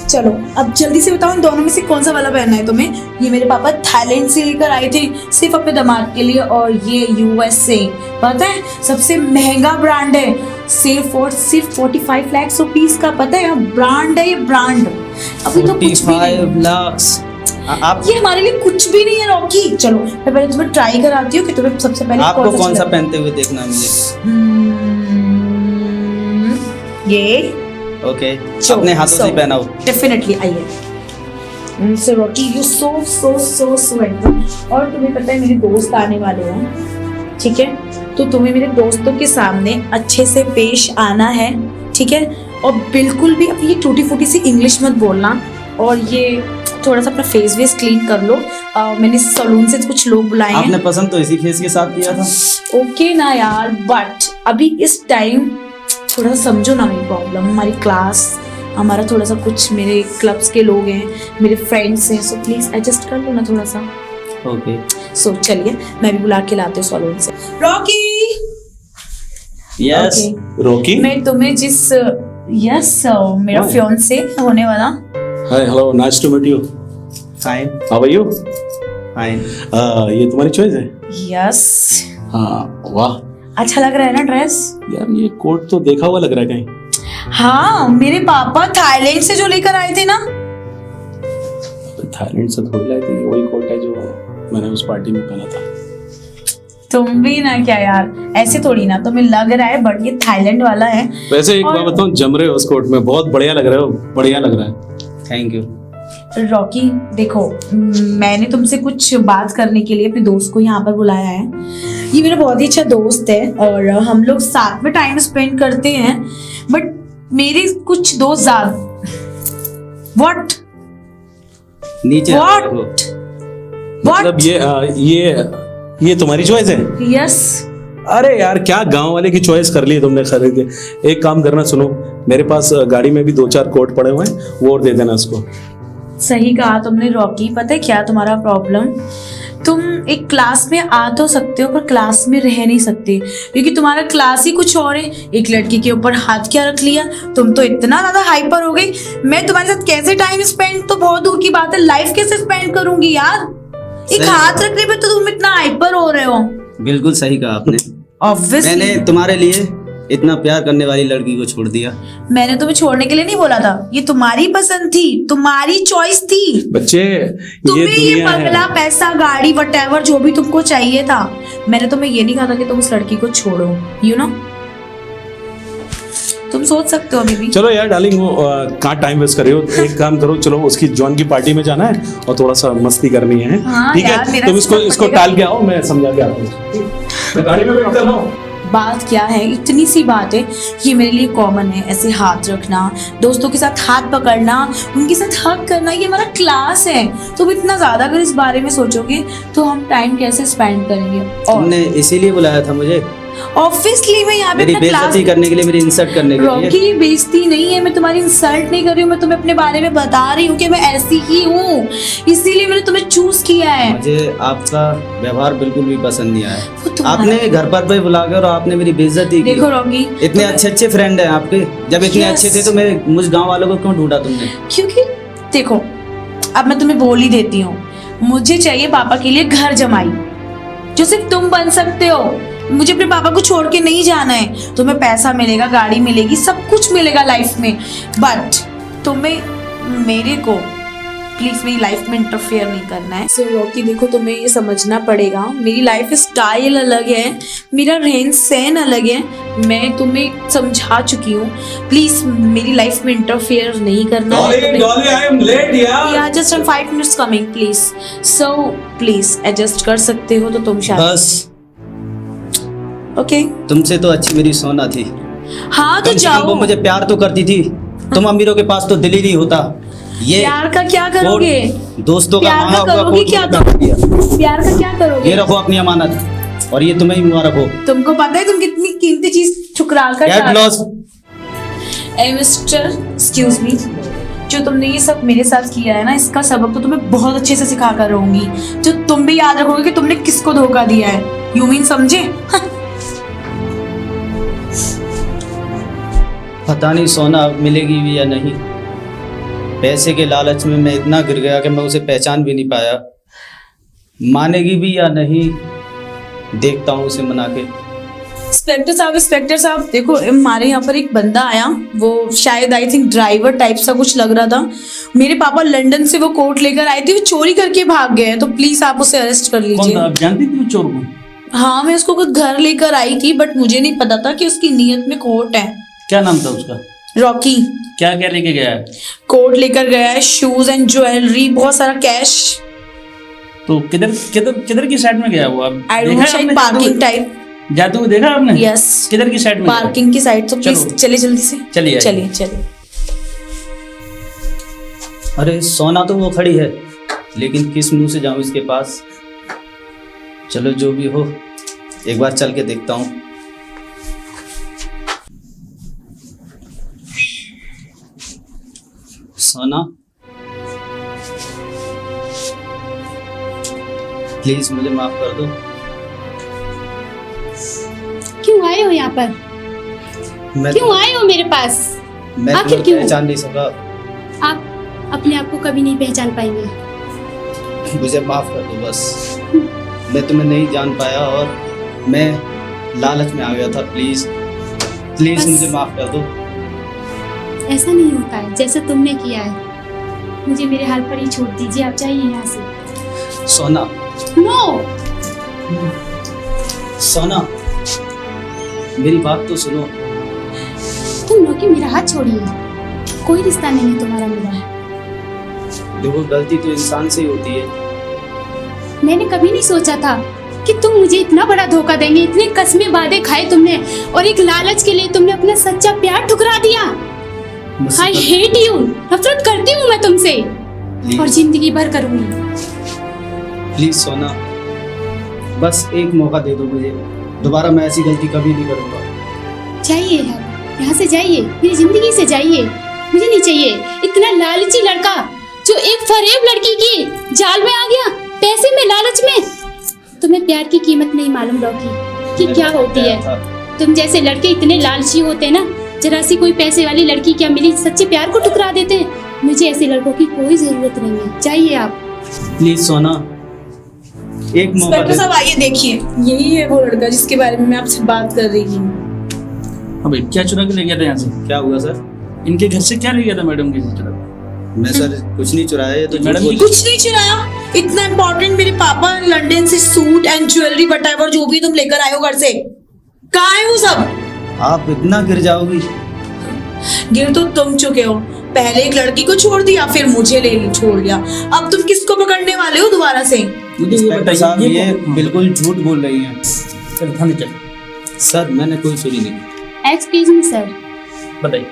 चलो अब जल्दी से बताओ इन दोनों में से कौन सा वाला पहनना है तुम्हें? ये मेरे पापा थाईलैंड से लेकर आए थे सिर्फ अपने दामाद के लिए, और ये यूएस से, पता है सबसे महंगा ब्रांड है, सिर्फ 45 लाख रुपीस का, पता है? ब्रांड है ये, ब्रांड। अभी तो कुछ भी नहीं, 45 लाख। आप ये हमारे लिए कुछ भी नहीं है रॉकी। चलो मैं पहले तुम्हें ट्राई कराती हूँ कि तुम्हें सबसे पहले आपको कौन सा अच्छा पहनते हुए देखना है मुझे? लगता है। ये ओके अपने हाथों से ही पहनाओ। डेफिनेटली आइए। सो रॉकी यू सो स्वेट। और तुम्हें पता है मेरे दोस्त आने वाले हैं, ठीक है? तो तुम्हें मेरे दोस्तों के सामने अच्छे से पेश आना है, ठीक है? और बिल्कुल भी अपनी ये टूटी फूटी सी इंग्लिश मत बोलना, और ये थोड़ा सा अपना फेस वेस क्लीन कर लो। मैंने सैलून से कुछ लोग बुलाए हैं। आपने पसंद तो इसी फेस के साथ किया था। ओके ना यार, बट अभी इस टाइम थोड़ा सा समझो ना मेरी प्रॉब्लम। हमारी क्लास, हमारा थोड़ा सा कुछ मेरे क्लब्स के लोग हैं, मेरे फ्रेंड्स हैं, सो प्लीज एडजस्ट कर लो ना थोड़ा सा। ओके सो चलिए मैं भी बुला के लाती हूँ सैलून से। रॉकी यस रॉकी मैं तुम्हें जिस मेरा Why? फियांसे होने वाला। Hi hello nice to meet you fine how are you fine. ये तुम्हारी चॉइस है? यस। हाँ, वाह अच्छा लग रहा है ना ड्रेस? यार, ये कोट तो देखा हुआ लग रहा है कहीं। हाँ, मेरे पापा थाईलैंड से जो लेकर आए थे ना। थाईलैंड से थोड़ी लाई थी, वही कोट है जो मैंने उस पार्टी में पहना था। तुम भी ना क्या यार, ऐसे थोड़ी ना, तुम्हें लग रहा है बट ये थाईलैंड वाला है। वैसे एक और- बात बताऊं, जम रहे हो उस कोट में, बहुत बढ़िया लग रहे हो, बढ़िया लग रहा है। Thank you. रॉकी देखो, मैंने तुमसे कुछ बात करने के लिए अपने दोस्त को यहाँ पर बुलाया है। ये मेरा बहुत ही अच्छा दोस्त है और हम लोग साथ में टाइम स्पेंड करते हैं, बट मेरे कुछ दोस्त ज्यादा व्हाट नीचे आ What? रहो। मतलब ये तुम्हारी चॉइस है? यस। अरे यार, क्या गांव वाले की चॉइस कर ली तुमने खरीद के। एक काम करना, सुनो, मेरे पास गाड़ी में भी 2-4 कोट पड़े हुए हैं, वो और दे देना उसको। सही कहा तुमने रॉकी। पता है क्या तुम्हारा प्रॉब्लम? तुम एक क्लास में आ तो सकते हो पर क्लास में रह नहीं सकते, क्योंकि तुम्हारा क्लास ही कुछ और है। एक लड़की के ऊपर हाथ क्या रख लिया, तुम तो इतना ज्यादा हाइपर हो गई। मैं तुम्हारे साथ कैसे टाइम स्पेंड तो बहुत दूर की बात है, लाइफ कैसे स्पेंड करूंगी यार। एक सही हाथ रखने पे तो तुम इतना हाइपर हो रहे हो। बिल्कुल सही कहा आपने। ऑब्वियसली मैंने तुम्हारे लिए इतना प्यार करने वाली लड़की को छोड़ दिया। मैंने तुम्हें छोड़ने के लिए नहीं बोला था, ये तुम्हारी पसंद थी, तुम्हारी चॉइस थी। बच्चे, तुम्हें ये ये दुनिया बंगला, है। पैसा, गाड़ी, वटेवर जो भी तुमको चाहिए था, मैंने तुम्हें ये नहीं कहा था कि तुम उस लड़की को छोड़ो। यू नो, तुम सोच सकते हो अभी भी। चलो यार डार्लिंग, वो कहाँ टाइम वेस्ट कर रही हो? एक काम करो, चलो उसकी जॉन की पार्टी में जाना है और थोड़ा सा मस्ती करनी है। हाँ ठीक यार, है, मेरा तुम इसको सब इसको पड़ेगा। टाल के आओ, मैं समझा के आता हूँ। मैं गाड़ी में बैठता हूँ। बात क्या है, इतनी सी बात है, ये मेरे लिए कॉमन है। ऐसे हाथ रखना, दोस्तों के साथ हाथ पकड़ना, उनके साथ हग करना, ये हमारा क्लास है। तुम इतना ज्यादा अगर इस बारे में सोचोगे तो हम टाइम कैसे स्पेंड करेंगे? और तुमने इसीलिए बुलाया था मुझे, ऑब्वियसली मैं यहाँ पे मेरी अपना क्लास बेइज्जती करने के लिए, मेरी इंसल्ट करने के लिए। रॉकी, ये बेइज्जती नहीं है, मैं तुम्हारी इंसल्ट नहीं कर रही हूँ, मैं तुम्हें अपने बारे में बता रही हूँ कि मैं ऐसी ही हूँ, इसीलिए मैंने तुम्हें चूज किया है। मुझे आपका व्यवहार बिल्कुल भी पसंद नहीं आया। वो तुम्हारा- आपने घर पर भी बुला कर और आपने मेरी बेइज्जती की। देखो रॉकी, इतने अच्छे अच्छे फ्रेंड हैं आपके, जब इतने Yes. अच्छे थे तो मेरे मुझ गांव वालों को क्यों ढूंढा तुमने? क्योंकि देखो, अब मैं तुम्हें बोल ही देती हूँ, मुझे चाहिए पापा के लिए घर जमाई जो सिर्फ तुम बन सकते हो। मुझे अपने पापा को छोड़ के नहीं जाना है। तुम्हें पैसा मिलेगा, गाड़ी मिलेगी, सब कुछ मिलेगा लाइफ में, बट तुम्हें मेरे को प्लीज मेरी लाइफ में इंटरफेयर नहीं करना है। सो रॉकी देखो, तुम्हें ये समझना पड़ेगा, मेरी लाइफ स्टाइल अलग है, मेरा रहन सहन अलग है। मैं तुम्हें समझा चुकी हूँ, प्लीज मेरी लाइफ में इंटरफेयर नहीं करना है। I am late यार। Yeah, just I'm 5 minutes coming, please. So please adjust कर सकते हो तो तुम शायद। बस, ओके तुमसे तो अच्छी मेरी सोना थी। हाँ तो कम से कम वो जाओ। मुझे प्यार तो करती थी। तुम अमीरों के पास तो दिल ही नहीं होता। ये प्यार का क्या करोगे? दोस्तों का प्यार मांगा का हुआ करोगे कोट क्या मैं रख दिया। प्यार का क्या करोगे? ये रखो अपनी अमानत, और ये तुम्हें ही मुबारक हो। तुमको पता है तुम कितनी कीमती चीज ठुकरा कर गेट लॉस। ए मिस्टर, एक्सक्यूज मी, जो तुमने ये सब मेरे साथ किया है ना, इसका सबक तो तुम्हें बहुत अच्छे से सिखा कर रहूंगी, जो तुम भी याद रखोगे कि तुमने किसको धोखा दिया है। यू मीन समझे? पता नहीं सोना अब मिलेगी भी या नहीं। पैसे के लालच में मैं इतना गिर गया कि मैं उसे पहचान भी नहीं पाया। मानेगी भी या नहीं, देखता हूँ उसे मना के। इंस्पेक्टर साहब देखो, हमारे यहाँ पर एक बंदा आया, वो शायद आई थिंक ड्राइवर टाइप सा कुछ लग रहा था। मेरे पापा लंदन से वो कोट लेकर आए थे, वो चोरी करके भाग गए हैं, तो प्लीज आप उसे अरेस्ट कर लीजिए। आप जानती थी वो चोर को? हाँ, मैं उसको खुद घर लेकर आई थी, बट मुझे नहीं पता था कि उसकी नीयत में कोट है। क्या नाम था उसका? रॉकी। क्या क्या लेके गया है? कोट लेकर गया है, शूज एंड ज्वेलरी, बहुत सारा कैश। तो किधर किधर किधर की साइड में गया वो? आप आई डोंट देखा नो, है शायद आपने? Parking type. जाते हुए देखा आपने? यस, किधर की साइड में गया? पार्किंग की साइड। तो प्लीज चलो। चलिए जल्दी से, चलिए, चलिए चलिए। अरे सोना तो वो खड़ी है, लेकिन किस मुंह से जाऊं इसके पास। चलो जो भी हो, एक बार चल के देखता हूँ। सोना, प्लीज मुझे माफ कर दो। क्यों आए हो यहाँ पर? मैं क्यों आए हो मेरे पास? मैं आखिर तुम्हें क्यों? पहचान नहीं सका। आप अपने आप को कभी नहीं पहचान पाएंगे। मुझे माफ़ कर दो बस। मैं तुम्हें नहीं जान पाया और मैं लालच में आ गया था। प्लीज़ प्लीज़ बस। मुझे माफ़ कर दो। ऐसा नहीं होता है जैसा तुमने किया है। मुझे मेरे हाल पर ही छोड़ दीजिए, आप जाइए यहाँ से। सोना, नो, सोना, मेरी बात तो सुनो। तुम रॉकी मेरा हाथ छोड़िए। कोई रिश्ता नहीं है तुम्हारा मेरा। देखो, गलती तो इंसान से ही होती है। मैंने कभी नहीं सोचा था कि तुम मुझे इतना बड़ा धोखा देंगे। इतने कस्में वादे खाए तुमने और एक लालच के लिए तुमने अपना सच्चा प्यार ठुकरा दिया। मुझसे आई तो- हेट यू, नफरत करती हूँ मैं तुमसे और जिंदगी भर करूंगी। प्लीज सोना, बस एक मौका दे दो मुझे। दोबारा मैं ऐसी गलती कभी नहीं करूँगा। जाइए आप यहाँ से, जाइए मेरी जिंदगी से जाइए। मुझे नहीं चाहिए इतना लालची लड़का जो एक फरेब लड़की की जाल में आ गया, पैसे में, लालच में। तुम्हें प्यार की कीमत नहीं मालूम रॉकी कि क्या होती है। तुम जैसे लड़के इतने लालची होते हैं ना, जरा सी कोई पैसे वाली लड़की क्या मिली, सच्चे प्यार को ठुकरा देते हैं। मुझे ऐसे लड़कों की कोई जरूरत नहीं है। जाइए आप। प्लीज सोना, एक मौका इंस्पेक्टर दे साहब आइए, देखिए यही है वो लड़का जिसके बारे में मैं आपसे बात कर रही हूँ। हाँ भाई, क्या चुरा के ले गया था यहाँ से? क्या हुआ सर? इनके घर से क्या ले गया था मैडम के चुरा? मैं सर कुछ नहीं चुराया, ये तो मैडम झूठ बोल- कुछ नहीं चुराया। इतना इम्पोर्टेंट मेरे पापा लंदन से सूट एंड ज्वेलरी वटेवर जो भी तुम लेकर आए हो घर से, कहाँ है वो सब? आप इतना गिर जाओगी। गिर तो तुम चुके हो। पहले एक लड़की को छोड़ दिया, फिर मुझे ले छोड़ दिया। अब तुम किसको पकड़ने वाले हो दोबारा से? मुझे ये इंस्पेक्टर साहब, बताइए, ये हाँ, बिल्कुल झूठ बोल रही हैं। चल थाने चल, सर मैंने कोई चोरी नहीं की। एक्सक्यूज मी सर, बताइए।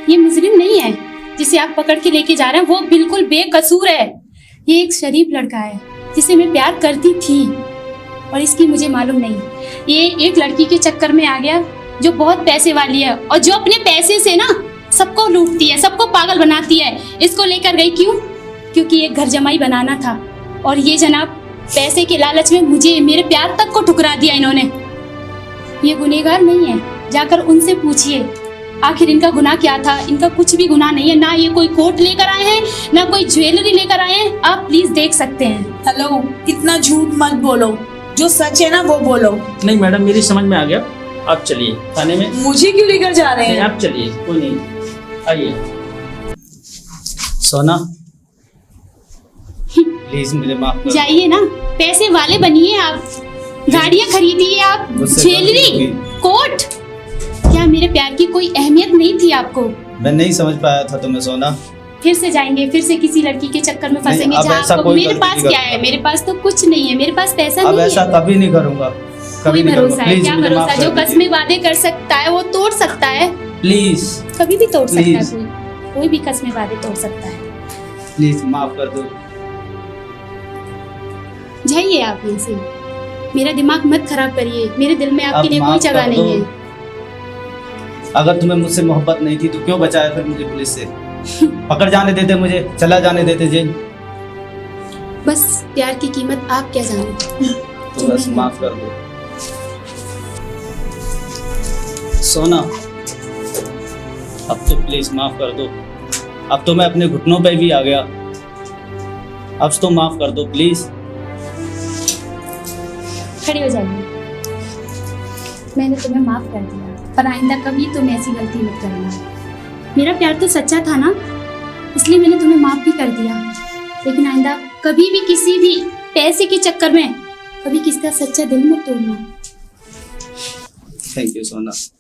ये मुजरिम नहीं है जिसे आप पकड़ के लेके जा रहे हैं। वो बिल्कुल बेकसूर है। ये एक शरीफ लड़का है जिसे मैं प्यार करती थी और इसकी मुझे मालूम नहीं। ये एक लड़की के चक्कर में आ गया जो बहुत पैसे वाली है और जो अपने पैसे से ना सबको लूटती है, सबको पागल बनाती है। इसको लेकर गई क्यों? क्योंकि एक घर जमाई बनाना था और ये जनाब पैसे के लालच में मुझे, मेरे प्यार तक को ठुकरा दिया इन्होंने। ये गुनहगार नहीं है, जाकर उनसे पूछिए आखिर इनका गुनाह क्या था। इनका कुछ भी गुनाह नहीं है। ना ये कोई कोट लेकर आए हैं, ना कोई ज्वेलरी लेकर आए हैं। आप प्लीज देख सकते हैं। हेलो, इतना झूठ मत बोलो, जो सच है ना वो बोलो। नहीं मैडम, मेरी समझ में आ गया। आप चलिए थाने में। मुझे क्यों लेकर जा रहे नहीं, हैं? आप चलिए, कोई नहीं, आइए। सोना, प्लीज मुझे माफ कर दो। जाइए ना, पैसे वाले बनिए आप, गाड़ियां खरीदिए आप, मुझसे ज्वेलरी, गलती कोट। क्या मेरे प्यार की कोई अहमियत नहीं थी आपको? मैं नहीं समझ पाया था तुम्हें सोना। फिर से जाएंगे, फिर से किसी लड़की के चक्कर में फंसेंगे अब जहाँ ऐसा आपको। कोई मेरे गलती पास नहीं क्या करूंगा। है? मेरे पास तो कुछ नहीं है। मेरे पास पैसा अब नहीं ऐसा है। कभी नहीं करूंगा। कोई कभी नहीं भरोसा करूंगा। है? प्लीज क्या मुझे भरोसा? माफ जो कर कसमें दीजिए। वादे कर सकता है वो तोड़ सकता है। प्लीज कभी भी तोड़ सकता है Please. कोई भी कसमें वादे तोड़ सकता है। प्लीज माफ कर दो। जाइए आप यहाँ से। मेरा दिमाग मत खराब करिए। मेरे दिल में आपके अब लिए कोई माफ जगह कर नहीं दो। है। अगर तुम्हें मुझसे मोहब्बत नहीं थी तो क्यों बचाया फिर मुझे पुलिस से? पकड़ जाने देते, मुझे चला जाने देते जेल। बस प्यार की कीमत आप क्या जानो। तो बस माफ कर दो सोना। अब तो प्लीज माफ कर दो। अब तो मैं अपने घुटनों पे भी आ गया। अब तो माफ कर दो प्लीज। खड़े हो जाइए। मैंने तुम्हें माफ कर दिया, पर आइंदा कभी तुम ऐसी गलती मत करना। मेरा प्यार तो सच्चा था ना, इसलिए मैंने तुम्हें माफ भी कर दिया। लेकिन आइंदा कभी भी किसी भी पैसे के चक्कर में कभी किसी का सच्चा दिल मत तोड़ना। थैंक यू सोना।